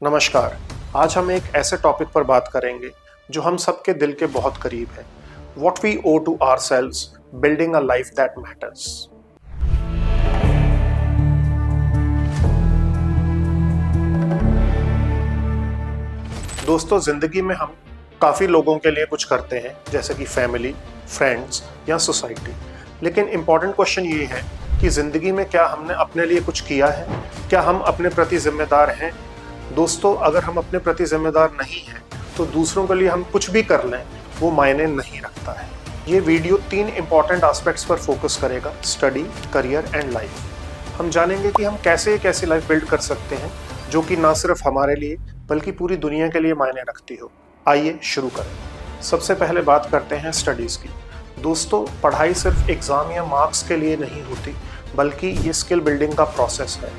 नमस्कार। आज हम एक ऐसे टॉपिक पर बात करेंगे जो हम सबके दिल के बहुत करीब है। What we owe to ourselves, building a life that matters। दोस्तों, जिंदगी में हम काफी लोगों के लिए कुछ करते हैं, जैसे कि फैमिली, फ्रेंड्स या सोसाइटी। लेकिन इम्पोर्टेंट क्वेश्चन ये है कि जिंदगी में क्या हमने अपने लिए कुछ किया है? क्या हम अपने प्रति जिम्मेदार हैं? दोस्तों, अगर हम अपने प्रति जिम्मेदार नहीं हैं तो दूसरों के लिए हम कुछ भी कर लें वो मायने नहीं रखता है। ये वीडियो 3 इंपॉर्टेंट एस्पेक्ट्स पर फोकस करेगा: स्टडी, करियर एंड लाइफ। हम जानेंगे कि हम कैसे एक ऐसी लाइफ बिल्ड कर सकते हैं जो कि ना सिर्फ हमारे लिए बल्कि पूरी दुनिया के लिए मायने रखती हो। आइए शुरू करें। सबसे पहले बात करते हैं स्टडीज़ की। दोस्तों, पढ़ाई सिर्फ एग्ज़ाम या मार्क्स के लिए नहीं होती, बल्कि ये स्किल बिल्डिंग का प्रोसेस है।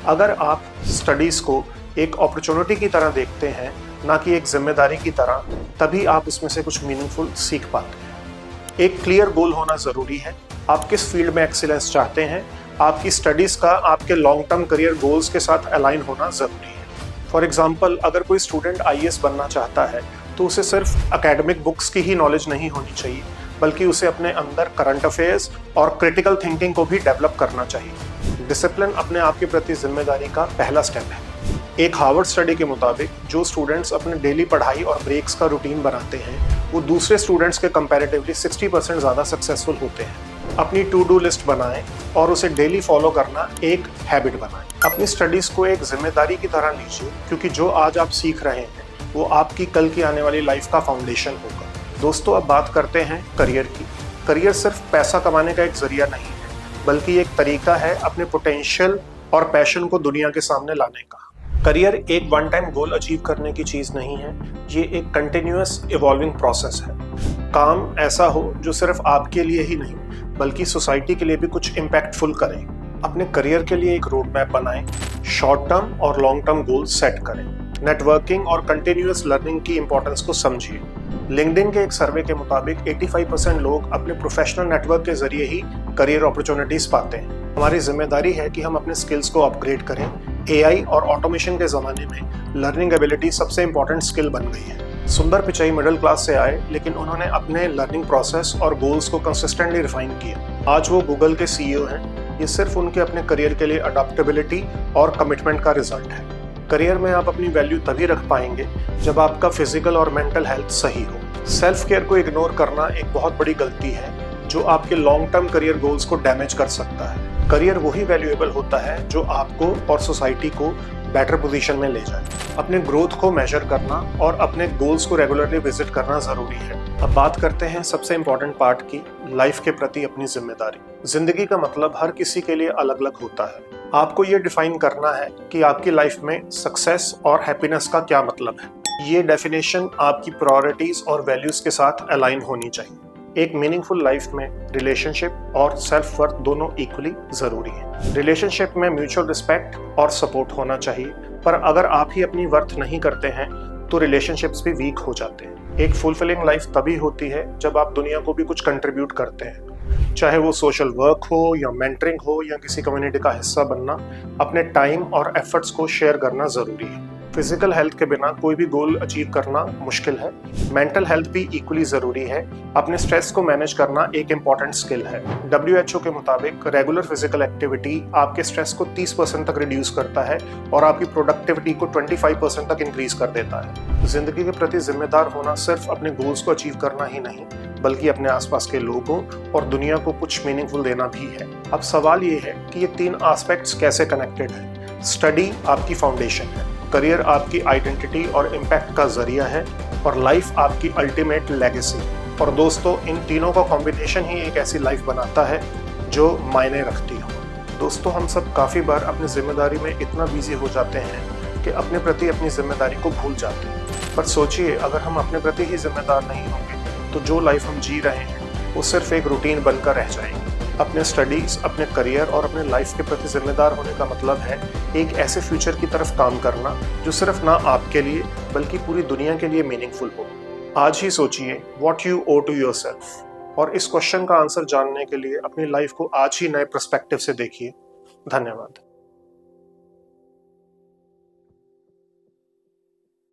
अगर आप स्टडीज़ को एक अपॉर्चुनिटी की तरह देखते हैं, ना कि एक जिम्मेदारी की तरह, तभी आप इसमें से कुछ मीनिंगफुल सीख पाते हैं। एक क्लियर गोल होना ज़रूरी है। आप किस फील्ड में एक्सीलेंस चाहते हैं, आपकी स्टडीज़ का आपके लॉन्ग टर्म करियर गोल्स के साथ अलाइन होना ज़रूरी है। फॉर एग्जाम्पल, अगर कोई स्टूडेंट IAS बनना चाहता है तो उसे सिर्फ एकेडमिक बुक्स की ही नॉलेज नहीं होनी चाहिए, बल्कि उसे अपने अंदर करंट अफेयर्स और क्रिटिकल थिंकिंग को भी डेवलप करना चाहिए। डिसिप्लिन अपने आप के प्रति जिम्मेदारी का पहला स्टेप है। एक हार्वर्ड स्टडी के मुताबिक जो स्टूडेंट्स अपने डेली पढ़ाई और ब्रेक्स का रूटीन बनाते हैं वो दूसरे स्टूडेंट्स के कंपैरेटिवली 60% ज़्यादा सक्सेसफुल होते हैं। अपनी टू डू लिस्ट बनाएं और उसे डेली फॉलो करना एक हैबिट बनाएं। अपनी स्टडीज़ को एक जिम्मेदारी की तरह लीजिए, क्योंकि जो आज आप सीख रहे हैं वो आपकी कल की आने वाली लाइफ का फाउंडेशन होगा। दोस्तों, अब बात करते हैं करियर की। करियर सिर्फ पैसा कमाने का एक जरिया नहीं है, बल्कि एक तरीका है अपने पोटेंशियल और पैशन को दुनिया के सामने लाने का। करियर एक वन टाइम गोल अचीव करने की चीज़ नहीं है, ये एक कंटिन्यूअस इवॉल्विंग प्रोसेस है। काम ऐसा हो जो सिर्फ आपके लिए ही नहीं बल्कि सोसाइटी के लिए भी कुछ इम्पैक्टफुल करे। अपने करियर के लिए एक रोड मैप बनाएं, शॉर्ट टर्म और लॉन्ग टर्म गोल सेट करें। नेटवर्किंग और कंटिन्यूअस लर्निंग की इंपॉर्टेंस को समझिए। लिंक्डइन के एक सर्वे के मुताबिक 85% लोग अपने प्रोफेशनल नेटवर्क के जरिए ही करियर अपॉर्चुनिटीज पाते हैं। हमारी जिम्मेदारी है कि हम अपने स्किल्स को अपग्रेड करें। AI और ऑटोमेशन के ज़माने में लर्निंग एबिलिटी सबसे इम्पोर्टेंट स्किल बन गई है। सुंदर पिचाई मिडिल क्लास से आए, लेकिन उन्होंने अपने लर्निंग प्रोसेस और गोल्स को कंसिस्टेंटली रिफाइन किया। आज वो गूगल के CEO हैं। ये सिर्फ उनके अपने करियर के लिए अडॉप्टेबिलिटी और कमिटमेंट का रिजल्ट है। करियर में आप अपनी वैल्यू तभी रख पाएंगे जब आपका फिजिकल और मेंटल हेल्थ सही हो। सेल्फ केयर को इग्नोर करना एक बहुत बड़ी गलती है जो आपके लॉन्ग टर्म करियर गोल्स को डैमेज कर सकता है। करियर वही वैल्यूएबल होता है जो आपको और सोसाइटी को बेटर पोजीशन में ले जाए। अपने ग्रोथ को मेजर करना और अपने गोल्स को रेगुलरली विजिट करना ज़रूरी है। अब बात करते हैं सबसे इम्पोर्टेंट पार्ट की, लाइफ के प्रति अपनी जिम्मेदारी। जिंदगी का मतलब हर किसी के लिए अलग अलग होता है। आपको ये डिफाइन करना है कि आपकी लाइफ में सक्सेस और हैप्पीनेस का क्या मतलब है। ये डेफिनेशन आपकी प्रायोरिटीज और वैल्यूज के साथ अलाइन होनी चाहिए। एक मीनिंगफुल लाइफ में रिलेशनशिप और सेल्फ वर्थ दोनों इक्वली जरूरी है। रिलेशनशिप में म्यूचुअल रिस्पेक्ट और सपोर्ट होना चाहिए, पर अगर आप ही अपनी वर्थ नहीं करते हैं तो रिलेशनशिप्स भी वीक हो जाते हैं। एक फुलफिलिंग लाइफ तभी होती है जब आप दुनिया को भी कुछ कंट्रीब्यूट करते हैं, चाहे वो सोशल वर्क हो या मेंटरिंग हो या किसी कम्युनिटी का हिस्सा बनना। अपने टाइम और एफर्ट्स को शेयर करना जरूरी है। फिजिकल हेल्थ के बिना कोई भी गोल अचीव करना मुश्किल है। मेंटल हेल्थ भी इक्वली ज़रूरी है। अपने स्ट्रेस को मैनेज करना एक इम्पॉर्टेंट स्किल है। WHO के मुताबिक रेगुलर फिजिकल एक्टिविटी आपके स्ट्रेस को 30% तक रिड्यूस करता है और आपकी प्रोडक्टिविटी को 25% तक इंक्रीज कर देता है। जिंदगी के प्रति जिम्मेदार होना सिर्फ अपने गोल्स को अचीव करना ही नहीं, बल्कि अपने आसपास के लोगों और दुनिया को कुछ मीनिंगफुल देना भी है। अब सवाल ये है कि ये 3 एस्पेक्ट्स कैसे कनेक्टेड है। स्टडी आपकी फाउंडेशन है, करियर आपकी आइडेंटिटी और इम्पैक्ट का जरिया है, और लाइफ आपकी अल्टीमेट लेगेसी। और दोस्तों, इन तीनों का कॉम्बिनेशन ही एक ऐसी लाइफ बनाता है जो मायने रखती हो। दोस्तों, हम सब काफ़ी बार अपनी जिम्मेदारी में इतना बिजी हो जाते हैं कि अपने प्रति अपनी जिम्मेदारी को भूल जाते हैं। पर सोचिए, अगर हम अपने प्रति ही जिम्मेदार नहीं होंगे तो जो लाइफ हम जी रहे हैं वो सिर्फ एक रूटीन बनकर रह जाएगी। अपने स्टडीज़, अपने करियर और अपने लाइफ के प्रति जिम्मेदार होने का मतलब है एक ऐसे फ्यूचर की तरफ काम करना जो सिर्फ ना आपके लिए बल्कि पूरी दुनिया के लिए मीनिंगफुल हो। आज ही सोचिए, what you owe to yourself, और इस क्वेश्चन का आंसर जानने के लिए अपनी लाइफ को आज ही नए पर्सपेक्टिव से देखिए। धन्यवाद।